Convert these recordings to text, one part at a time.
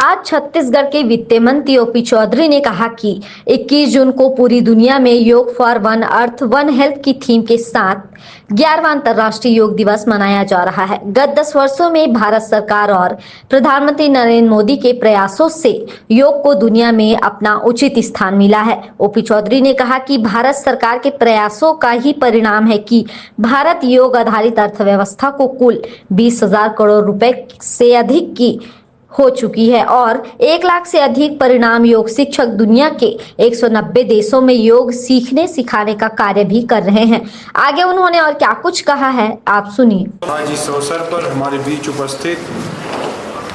आज छत्तीसगढ़ के वित्त मंत्री ओपी चौधरी ने कहा कि 21 जून को पूरी दुनिया में योग for one earth one health की थीम के साथ 11वां अंतर्राष्ट्रीय योग दिवस मनाया जा रहा है। गत 10 वर्षों में भारत सरकार और प्रधानमंत्री नरेंद्र मोदी के प्रयासों से योग को दुनिया में अपना उचित स्थान मिला है। ओपी चौधरी ने कहा कि भारत सरकार के प्रयासों का ही परिणाम है कि भारत योग आधारित अर्थव्यवस्था को कुल 20,000 करोड़ रुपए से अधिक की हो चुकी है और 1 लाख से अधिक परिणाम योग शिक्षक दुनिया के 190 देशों में योग सीखने सिखाने का कार्य भी कर रहे हैं। आगे उन्होंने और क्या कुछ कहा है, आप सुनिए। आज इस अवसर पर हमारे बीच उपस्थित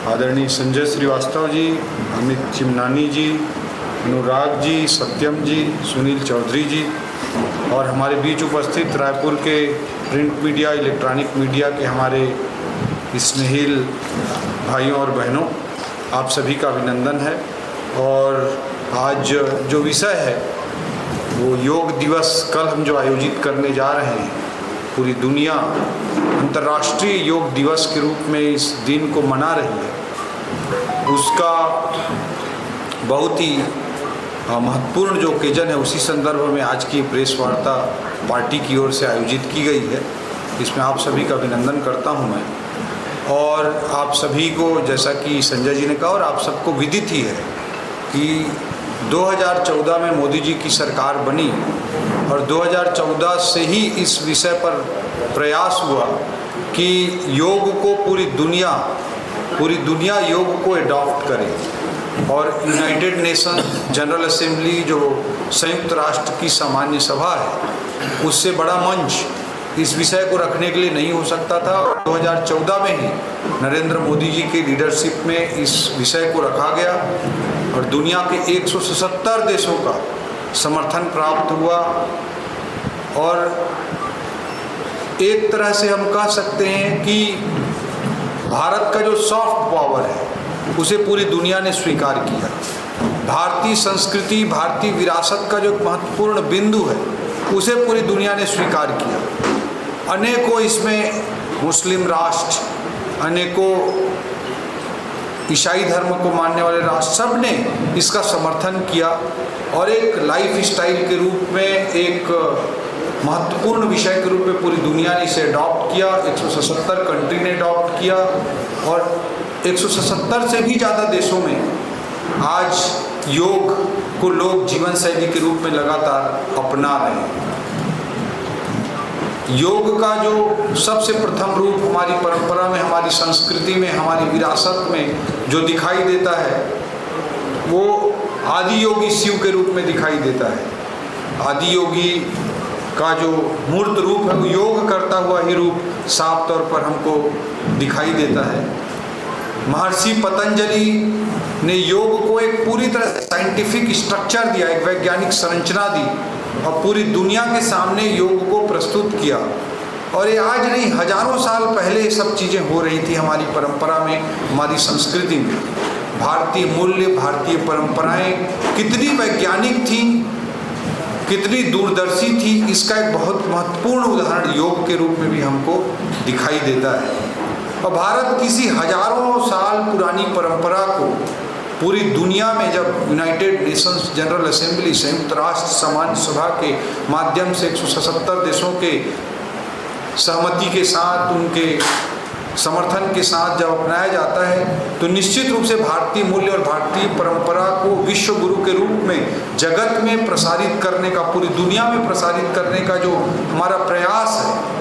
आदरणीय संजय श्रीवास्तव जी, अमित चिमनानी जी, अनुराग जी, सत्यम जी, सुनील चौधरी जी और हमारे बीच उपस्थित रायपुर के प्रिंट मीडिया, इलेक्ट्रॉनिक मीडिया के हमारे स्नेहिल भाइयों और बहनों, आप सभी का अभिनंदन है। और आज जो विषय है वो योग दिवस, कल हम जो आयोजित करने जा रहे हैं, पूरी दुनिया अंतर्राष्ट्रीय योग दिवस के रूप में इस दिन को मना रही है। उसका बहुत ही महत्वपूर्ण जो ओकेजन है, उसी संदर्भ में आज की प्रेस वार्ता पार्टी की ओर से आयोजित की गई है। इसमें आप सभी का अभिनंदन करता हूं मैं। और आप सभी को, जैसा कि संजय जी ने कहा और आप सबको विदित ही है कि 2014 में मोदी जी की सरकार बनी और 2014 से ही इस विषय पर प्रयास हुआ कि योग को पूरी दुनिया योग को एडॉप्ट करे। और यूनाइटेड नेशन जनरल असेंबली, जो संयुक्त राष्ट्र की सामान्य सभा है, उससे बड़ा मंच इस विषय को रखने के लिए नहीं हो सकता था। 2014 में ही नरेंद्र मोदी जी की लीडरशिप में इस विषय को रखा गया और दुनिया के 177 देशों का समर्थन प्राप्त हुआ। और एक तरह से हम कह सकते हैं कि भारत का जो सॉफ्ट पावर है उसे पूरी दुनिया ने स्वीकार किया। भारतीय संस्कृति, भारतीय विरासत का जो महत्वपूर्ण बिंदु है उसे पूरी दुनिया ने स्वीकार किया। अनेकों इसमें मुस्लिम राष्ट्र, अनेकों ईसाई धर्म को मानने वाले राष्ट्र, सब ने इसका समर्थन किया और एक लाइफ स्टाइल के रूप में, एक महत्वपूर्ण विषय के रूप में पूरी दुनिया ने इसे अडॉप्ट किया। 177 कंट्री ने अडॉप्ट किया और 177 से भी ज़्यादा देशों में आज योग को लोग जीवन शैली के रूप में लगातार अपना रहे हैं। योग का जो सबसे प्रथम रूप हमारी परंपरा में, हमारी संस्कृति में, हमारी विरासत में जो दिखाई देता है वो आदि योगी शिव के रूप में दिखाई देता है। आदि योगी का जो मूर्त रूप है वो योग करता हुआ ही रूप साफ तौर पर हमको दिखाई देता है। महर्षि पतंजलि ने योग को एक पूरी तरह से साइंटिफिक स्ट्रक्चर दिया, एक वैज्ञानिक संरचना दी और पूरी दुनिया के सामने योग को प्रस्तुत किया। और ये आज नहीं, हजारों साल पहले ये सब चीज़ें हो रही थी हमारी परंपरा में, हमारी संस्कृति में। भारतीय मूल्य, भारतीय परंपराएं कितनी वैज्ञानिक थी, कितनी दूरदर्शी थी, इसका एक बहुत महत्वपूर्ण उदाहरण योग के रूप में भी हमको दिखाई देता है। और भारत किसी हजारों साल पुरानी परंपरा को पूरी दुनिया में, जब यूनाइटेड नेशंस जनरल असेंबली, संयुक्त राष्ट्र सामान्य सभा के माध्यम से 177 देशों के सहमति के साथ, उनके समर्थन के साथ जब अपनाया जाता है, तो निश्चित रूप से भारतीय मूल्य और भारतीय परंपरा को विश्व गुरु के रूप में जगत में प्रसारित करने का, पूरी दुनिया में प्रसारित करने का जो हमारा प्रयास है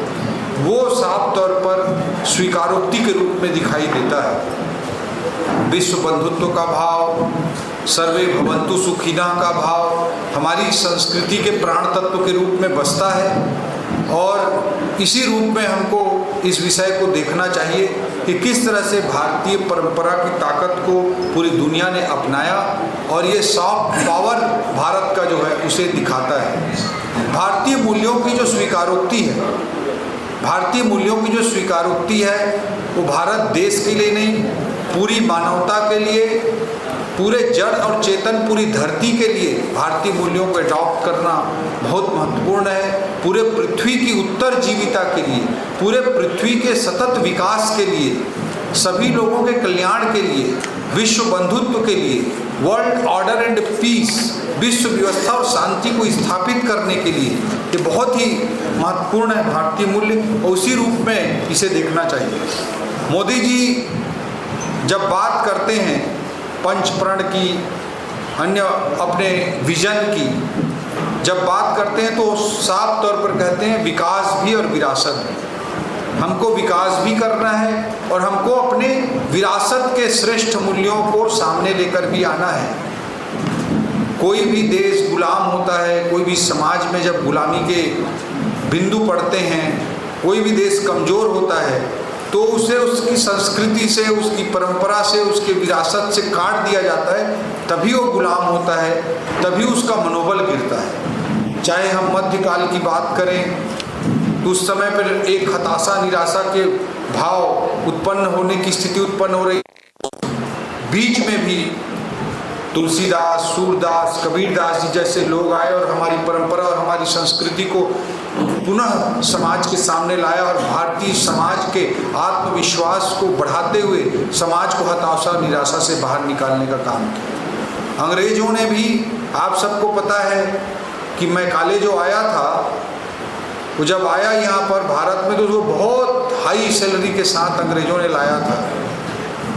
वो साफ तौर पर स्वीकारोक्ति के रूप में दिखाई देता है। विश्व बंधुत्व का भाव, सर्वे भवन्तु सुखिनः का भाव हमारी संस्कृति के प्राण तत्व के रूप में बसता है। और इसी रूप में हमको इस विषय को देखना चाहिए कि किस तरह से भारतीय परंपरा की ताकत को पूरी दुनिया ने अपनाया और ये सॉफ्ट पावर भारत का जो है उसे दिखाता है। भारतीय मूल्यों की जो स्वीकारोक्ति है, भारतीय मूल्यों की जो स्वीकारोक्ति है वो भारत देश के लिए नहीं, पूरी मानवता के लिए, पूरे जड़ और चेतन पूरी धरती के लिए भारतीय मूल्यों को अडॉप्ट करना बहुत महत्वपूर्ण है। पूरे पृथ्वी की उत्तर जीविता के लिए, पूरे पृथ्वी के सतत विकास के लिए, सभी लोगों के कल्याण के लिए विश्व बंधुत्व के लिए, वर्ल्ड ऑर्डर एंड पीस, विश्व व्यवस्था और शांति को स्थापित करने के लिए ये बहुत ही महत्वपूर्ण है भारतीय मूल्य, और उसी रूप में इसे देखना चाहिए। मोदी जी जब बात करते हैं पंचप्रण की, अन्य अपने विजन की जब बात करते हैं तो साफ तौर पर कहते हैं विकास भी और विरासत भी। हमको विकास भी करना है और हमको अपने विरासत के श्रेष्ठ मूल्यों को सामने लेकर भी आना है। कोई भी देश गुलाम होता है, कोई भी समाज में जब गुलामी के बिंदु पड़ते हैं, कोई भी देश कमज़ोर होता है तो उसे उसकी संस्कृति से, उसकी परंपरा से, उसके विरासत से काट दिया जाता है, तभी वो गुलाम होता है, तभी उसका मनोबल गिरता है। चाहे हम मध्यकाल की बात करें तो उस समय पर एक हताशा निराशा के भाव उत्पन्न होने की स्थिति उत्पन्न हो रही। बीच में भी तुलसीदास, सूरदास, कबीरदास जी जैसे लोग आए और हमारी परंपरा और हमारी संस्कृति को पुनः समाज के सामने लाया और भारतीय समाज के आत्मविश्वास को बढ़ाते हुए समाज को हताशा और निराशा से बाहर निकालने का काम किया। अंग्रेजों ने भी, आप सबको पता है कि मैकाले जो आया था, वो जब आया यहाँ पर भारत में तो उसको बहुत हाई सैलरी के साथ अंग्रेजों ने लाया था,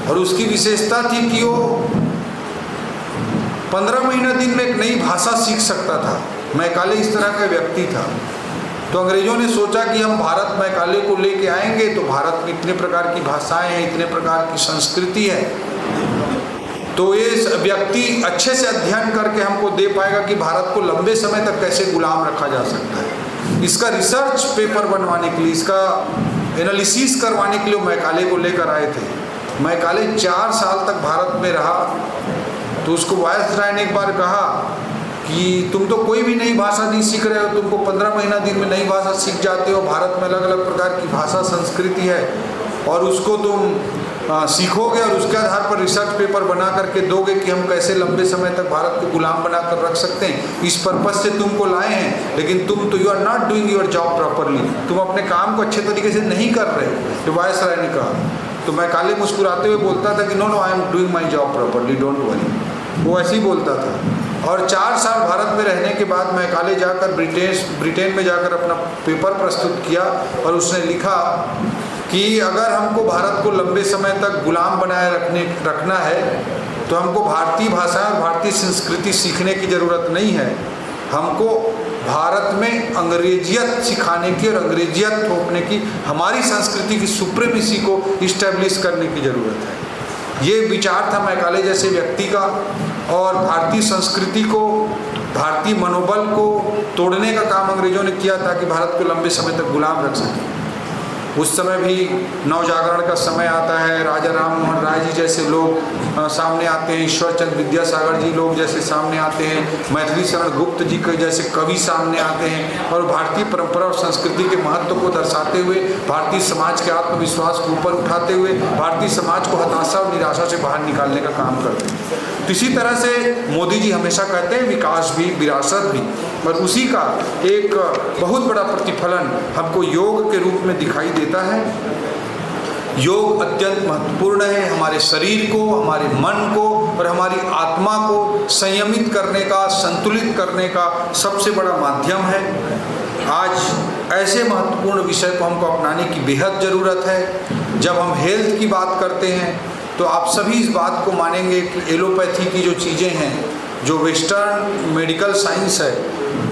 और उसकी विशेषता थी कि वो 15 महीना दिन में एक नई भाषा सीख सकता था। मैकाले इस तरह का व्यक्ति था। तो अंग्रेजों ने सोचा कि हम भारत मैकाले को लेके आएंगे तो भारत में इतने प्रकार की भाषाएं हैं, इतने प्रकार की संस्कृति है, तो ये व्यक्ति अच्छे से अध्ययन करके हमको दे पाएगा कि भारत को लंबे समय तक कैसे गुलाम रखा जा सकता है। इसका रिसर्च पेपर बनवाने के लिए, इसका एनालिसिस करवाने के लिए मैकाले को लेकर आए थे। मैकाले 4 साल तक भारत में रहा, तो उसको वायसराय ने एक बार कहा कि तुम तो कोई भी नई भाषा नहीं सीख रहे हो, तुमको 15 महीना दिन में नई भाषा सीख जाते हो। भारत में अलग अलग प्रकार की भाषा संस्कृति है और उसको तुम सीखोगे और उसके आधार पर रिसर्च पेपर बना करके दोगे कि हम कैसे लंबे समय तक भारत को गुलाम बनाकर रख सकते हैं। इस पर्पज से तुमको लाए हैं, लेकिन तुम तो you are not doing your job properly, तुम अपने काम को अच्छे तरीके से नहीं कर रहे हो, तो वायसराय ने कहा। तो मैकाले मुस्कुराते हुए बोलता था कि no I am doing my job properly, don't worry. वो ऐसे ही बोलता था। और 4 साल भारत में रहने के बाद मैकाले जाकर ब्रिटेन में जाकर अपना पेपर प्रस्तुत किया और उसने लिखा कि अगर हमको भारत को लंबे समय तक गुलाम बनाए रखना है तो हमको भारतीय भाषा और भारतीय संस्कृति सीखने की ज़रूरत नहीं है, हमको भारत में अंग्रेजियत सिखाने की और अंग्रेजियत थोपने की, हमारी संस्कृति की सुप्रीमेसी को इस्टेब्लिश करने की ज़रूरत है। ये विचार था मैकाले जैसे व्यक्ति का, और भारतीय संस्कृति को, भारतीय मनोबल को तोड़ने का काम अंग्रेजों ने किया ताकि भारत को लंबे समय तक गुलाम रख सके। उस समय भी नवजागरण का समय आता है, राजा राम मोहन राय जी जैसे लोग सामने आते हैं, ईश्वर चंद्र विद्यासागर जी लोग जैसे सामने आते हैं, मैथिली शरण गुप्त जी के जैसे कवि सामने आते हैं और भारतीय परंपरा और संस्कृति के महत्व को दर्शाते हुए, भारतीय समाज के आत्मविश्वास को ऊपर उठाते हुए, भारतीय समाज को हताशा और निराशा से बाहर निकालने का काम करते हैं। तो इसी तरह से मोदी जी हमेशा कहते हैं विकास भी, विरासत भी, और उसी का एक बहुत बड़ा प्रतिफलन हमको योग के रूप में दिखाई देता है। योग अत्यंत महत्वपूर्ण है, हमारे शरीर को, हमारे मन को और हमारी आत्मा को संयमित करने का, संतुलित करने का सबसे बड़ा माध्यम है। आज ऐसे महत्वपूर्ण विषय को हमको अपनाने की बेहद ज़रूरत है। जब हम हेल्थ की बात करते हैं तो आप सभी इस बात को मानेंगे कि एलोपैथी की जो चीज़ें हैं, जो वेस्टर्न मेडिकल साइंस है,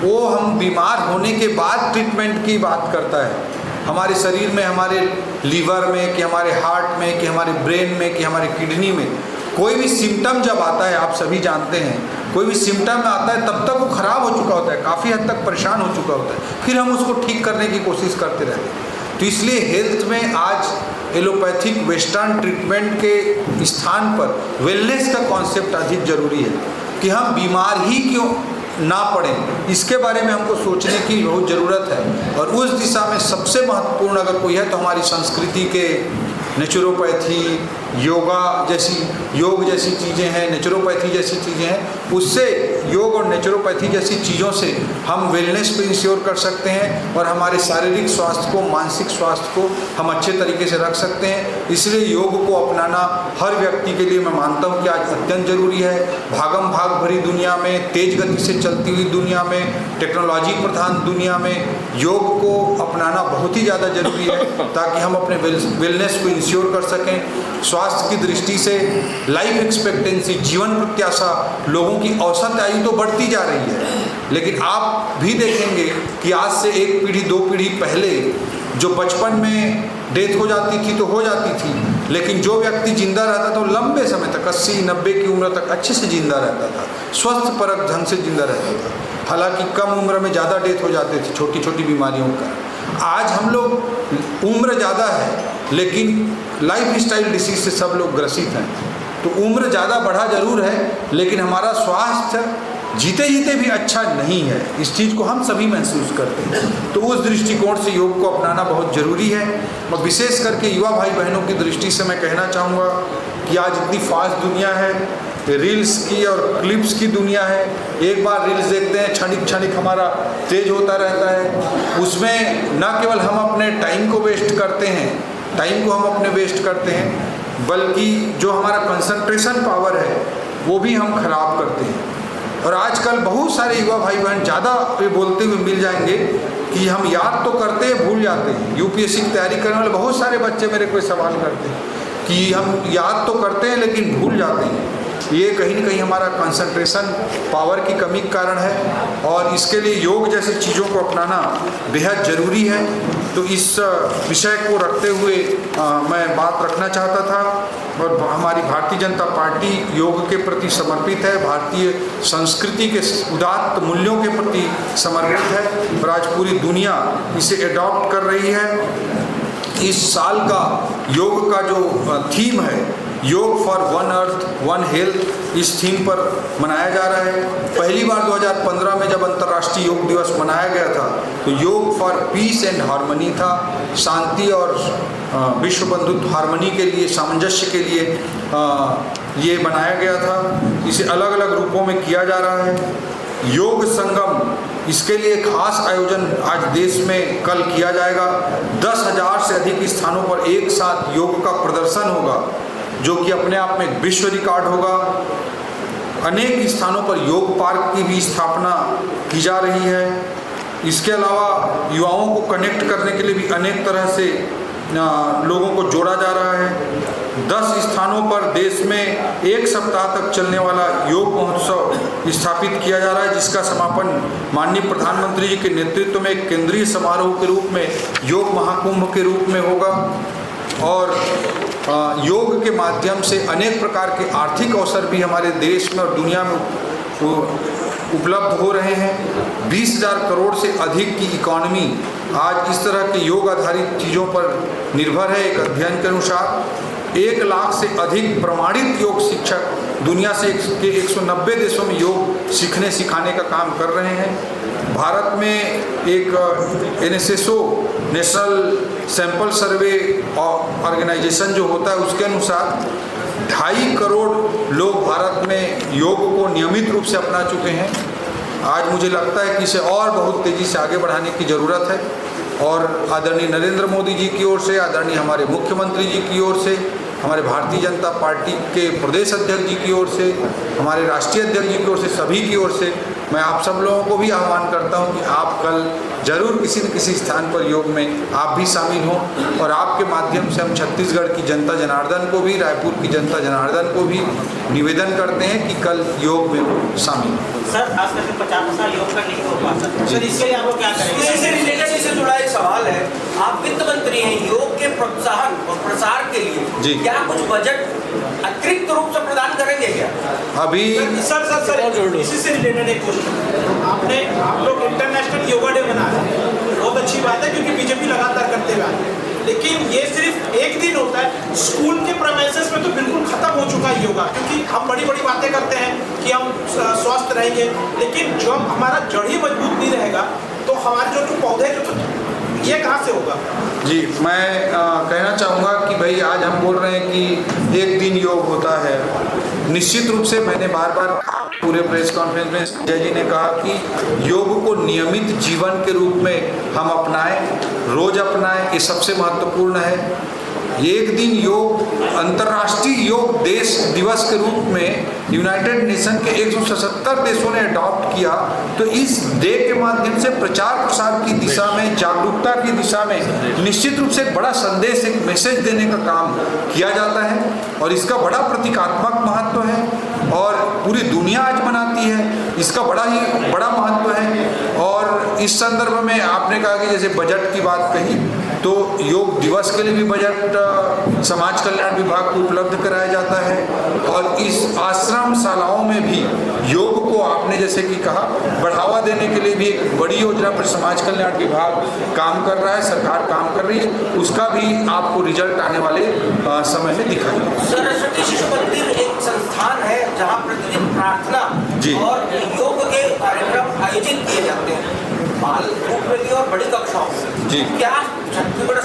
वो हम बीमार होने के बाद ट्रीटमेंट की बात करता है। हमारे शरीर में, हमारे लीवर में, कि हमारे हार्ट में, कि हमारे ब्रेन में, कि हमारे किडनी में कोई भी सिम्टम जब आता है, आप सभी जानते हैं, कोई भी सिम्टम आता है तब तक वो ख़राब हो चुका होता है, काफ़ी हद तक परेशान हो चुका होता है, फिर हम उसको ठीक करने की कोशिश करते रहते हैं। तो इसलिए हेल्थ में आज एलोपैथिक वेस्टर्न ट्रीटमेंट के स्थान पर वेलनेस का कॉन्सेप्ट अधिक ज़रूरी है कि हम बीमार ही क्यों ना पड़ें, इसके बारे में हमको सोचने की बहुत ज़रूरत है। और उस दिशा में सबसे महत्वपूर्ण अगर कोई है तो हमारी संस्कृति के नेचुरोपैथी, योग जैसी चीज़ें हैं, नेचुरोपैथी जैसी चीज़ें हैं, उससे योग और नेचुरोपैथी जैसी चीज़ों से हम वेलनेस को इंश्योर कर सकते हैं और हमारे शारीरिक स्वास्थ्य को, मानसिक स्वास्थ्य को हम अच्छे तरीके से रख सकते हैं। इसलिए योग को अपनाना हर व्यक्ति के लिए मैं मानता हूँ कि आज अत्यंत जरूरी है। भागम भाग भरी दुनिया में, तेज गति से चलती हुई दुनिया में, टेक्नोलॉजी प्रधान दुनिया में योग को अपनाना बहुत ही ज़्यादा जरूरी है, ताकि हम अपने वेलनेस को इंश्योर कर सकें। स्वास्थ्य की दृष्टि से लाइफ एक्सपेक्टेंसी, जीवन प्रत्याशा, लोगों की औसत आयु तो बढ़ती जा रही है, लेकिन आप भी देखेंगे कि आज से एक पीढ़ी दो पीढ़ी पहले जो बचपन में डेथ हो जाती थी तो हो जाती थी, लेकिन जो व्यक्ति जिंदा रहता था वो लंबे समय तक 80-90 की उम्र तक अच्छे से जिंदा रहता था, स्वस्थ परक ढंग से जिंदा रहता था। हालांकि कम उम्र में ज़्यादा डेथ हो जाते थे छोटी छोटी बीमारियों का। आज हम लोग उम्र ज़्यादा है लेकिन लाइफ स्टाइल डिसीज से सब लोग ग्रसित हैं। तो उम्र ज़्यादा बढ़ा जरूर है, लेकिन हमारा स्वास्थ्य जीते जीते भी अच्छा नहीं है। इस चीज़ को हम सभी महसूस करते हैं। तो उस दृष्टिकोण से योग को अपनाना बहुत ज़रूरी है। और विशेष करके युवा भाई बहनों की दृष्टि से मैं कहना चाहूँगा कि आज इतनी फास्ट दुनिया है, रील्स की और क्लिप्स की दुनिया है। एक बार रील्स देखते हैं, क्षणिक क्षणिक हमारा तेज होता रहता है। उसमें न केवल हम अपने टाइम को वेस्ट करते हैं, टाइम को हम अपने वेस्ट करते हैं, बल्कि जो हमारा कंसंट्रेशन पावर है वो भी हम खराब करते हैं। और आजकल बहुत सारे युवा भाई बहन ज़्यादा ये बोलते हुए मिल जाएंगे कि हम याद तो करते हैं, भूल जाते हैं। यूपीएससी की तैयारी करने वाले बहुत सारे बच्चे मेरे को सवाल करते हैं कि हम याद तो करते हैं लेकिन भूल जाते हैं। ये कहीं न कहीं हमारा कंसंट्रेशन पावर की कमी के कारण है, और इसके लिए योग जैसी चीज़ों को अपनाना बेहद ज़रूरी है। तो इस विषय को रखते हुए मैं बात रखना चाहता था। और हमारी भारतीय जनता पार्टी योग के प्रति समर्पित है, भारतीय संस्कृति के उदात्त मूल्यों के प्रति समर्पित है, और आज पूरी दुनिया इसे एडॉप्ट कर रही है। इस साल का योग का जो थीम है, योग for one earth one health, इस थीम पर मनाया जा रहा है। पहली बार 2015 में जब अंतर्राष्ट्रीय योग दिवस मनाया गया था तो योग फॉर पीस एंड हार्मनी था, शांति और विश्व बंधुत्व हार्मनी के लिए, सामंजस्य के लिए ये बनाया गया था। इसे अलग अलग रूपों में किया जा रहा है। योग संगम, इसके लिए खास आयोजन आज देश में कल किया जाएगा। 10,000 से अधिक स्थानों पर एक साथ योग का प्रदर्शन होगा, जो कि अपने आप में एक विश्व रिकॉर्ड होगा। अनेक स्थानों पर योग पार्क की भी स्थापना की जा रही है। इसके अलावा युवाओं को कनेक्ट करने के लिए भी अनेक तरह से लोगों को जोड़ा जा रहा है। 10 स्थानों पर देश में एक सप्ताह तक चलने वाला योग महोत्सव स्थापित किया जा रहा है, जिसका समापन माननीय प्रधानमंत्री जी के नेतृत्व में एक केंद्रीय समारोह के रूप में योग महाकुंभ के रूप में होगा। और योग के माध्यम से अनेक प्रकार के आर्थिक अवसर भी हमारे देश में और दुनिया में उपलब्ध हो रहे हैं। 20,000 करोड़ से अधिक की इकॉनमी आज इस तरह के योग आधारित चीज़ों पर निर्भर है। एक अध्ययन के अनुसार 1 लाख से अधिक प्रमाणित योग शिक्षक दुनिया से के 190 देशों में योग सीखने सिखाने का काम कर रहे हैं। भारत में एक NSSO national sample survey organisation जो होता है, उसके अनुसार 2.5 करोड़ लोग भारत में योग को नियमित रूप से अपना चुके हैं। आज मुझे लगता है कि इसे और बहुत तेज़ी से आगे बढ़ाने की ज़रूरत है। और आदरणीय नरेंद्र मोदी जी की ओर से, आदरणीय हमारे मुख्यमंत्री जी की ओर से, हमारे भारतीय जनता पार्टी के प्रदेश अध्यक्ष जी की ओर से, हमारे राष्ट्रीय अध्यक्ष जी की ओर से, सभी की ओर से मैं आप सब लोगों को भी आह्वान करता हूं कि आप कल जरूर किसी न किसी स्थान पर योग में आप भी शामिल हों। और आपके माध्यम से हम छत्तीसगढ़ की जनता जनार्दन को भी, रायपुर की जनता जनार्दन को भी निवेदन करते हैं कि कल योग में शामिल हों। सर, खास करके 50 साल योग करने की बात सर, इसके लिए आपको क्या करेंगे? इसी से रिलेटेड इससे जुड़ा एक सवाल है। आप वित्त मंत्री हैं, योग के प्रोत्साहन और प्रसार के लिए क्या कुछ बजट अतिरिक्त रूप से प्रदान करेंगे क्या? अभी सर इसी से रिलेटेड एक क्वेश्चन। आप लोग इंटरनेशनल योगा डे मना रहे हैं, बहुत अच्छी बात है क्योंकि बीजेपी लगातार करते हुए आ रही है। लेकिन ये सिर्फ एक दिन होता है। स्कूल के प्रेमाइसेस में तो बिल्कुल खत्म हो चुका है योगा, क्योंकि हम बड़ी बड़ी बातें करते हैं कि हम स्वस्थ रहेंगे, लेकिन जब हमारा जड़ ही मजबूत नहीं रहेगा तो हमारे जो पौधे जो ये कहाँ से होगा? जी, मैं कहना चाहूँगा कि भाई आज हम बोल रहे हैं कि एक दिन योग होता है। निश्चित रूप से मैंने बार बार पूरे प्रेस कॉन्फ्रेंस में संजय जी ने कहा कि योग को नियमित जीवन के रूप में हम अपनाएं, रोज अपनाएं, ये सबसे महत्वपूर्ण है। एक दिन योग अंतर्राष्ट्रीय योग देश दिवस के रूप में यूनाइटेड नेशन के 177 देशों ने अडॉप्ट किया, तो इस डे के माध्यम से प्रचार प्रसार की दिशा में, जागरूकता की दिशा में निश्चित रूप से एक बड़ा संदेश, एक मैसेज देने का काम किया जाता है और इसका बड़ा प्रतीकात्मक महत्व है और पूरी दुनिया आज मनाती है, इसका बड़ा महत्व है। और इस संदर्भ में आपने कहा कि जैसे बजट की बात कही, तो योग दिवस के लिए भी बजट समाज कल्याण विभाग को उपलब्ध कराया जाता है और इस आश्रम शालाओं में भी योग को आपने जैसे कि कहा बढ़ावा देने के लिए भी एक बड़ी योजना पर समाज कल्याण विभाग काम कर रहा है, सरकार काम कर रही है, उसका भी आपको रिजल्ट आने वाले समय में दिखाई। सरस्वती शिशु मंदिर एक संस्थान है जहाँ प्रतिदिन प्रार्थना और योग के कार्यक्रम आयोजित किए जाते हैं, बाल रूप में भी और बड़ी कक्षाओं में। क्या छत्तीसगढ़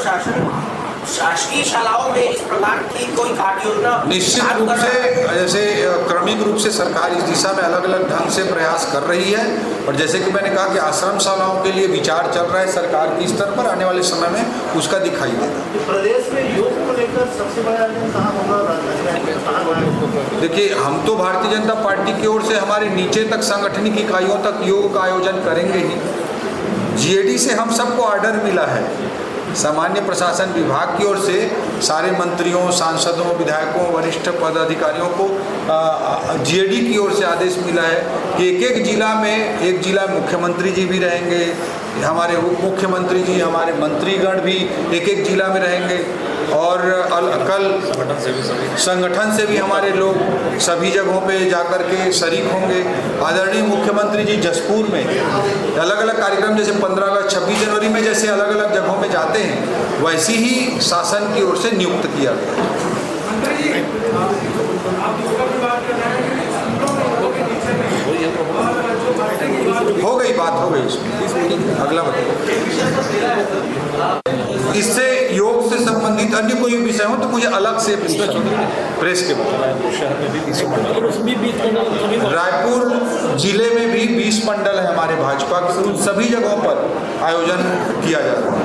शासकीय शालाओं में इस प्रकार की कोई कार्य योजना निश्चित रूप से जैसे क्रमिक रूप से सरकार इस दिशा में अलग अलग ढंग से प्रयास कर रही है और जैसे कि मैंने कहा कि आश्रम शालाओं के लिए विचार चल रहा है सरकार की स्तर पर, आने वाले समय में उसका दिखाई देगा। प्रदेश में योग को लेकर सबसे बड़ा आयोजन कहाँ होगा? देखिए, हम तो भारतीय जनता पार्टी की ओर से हमारे नीचे तक सांगठनिक इकाइयों तक योग का आयोजन करेंगे ही। जीएडी से हम सबको ऑर्डर मिला है, सामान्य प्रशासन विभाग की ओर से सारे मंत्रियों, सांसदों, विधायकों, वरिष्ठ पदाधिकारियों को जीएडी की ओर से आदेश मिला है कि एक जिला में मुख्यमंत्री जी भी रहेंगे, हमारे उप मुख्यमंत्री जी, हमारे मंत्रीगण भी एक जिला में रहेंगे और कल संगठन से भी हमारे लोग सभी जगहों पे जाकर के शरीक होंगे। आदरणीय मुख्यमंत्री जी जसपुर में अलग अलग कार्यक्रम जैसे 15 अगस्त, 26 जनवरी में जैसे अलग अलग जगहों में जाते हैं, वैसी ही शासन की ओर से नियुक्त किया गया। हो गई बात, हो गई। अगला बताइए। इससे योग से संबंधित अन्य कोई विषय हो तो मुझे अलग से प्रेस के रायपुर जिले में भी 20 मंडल है हमारे भाजपा के, उन सभी जगहों पर आयोजन किया जा रहा है।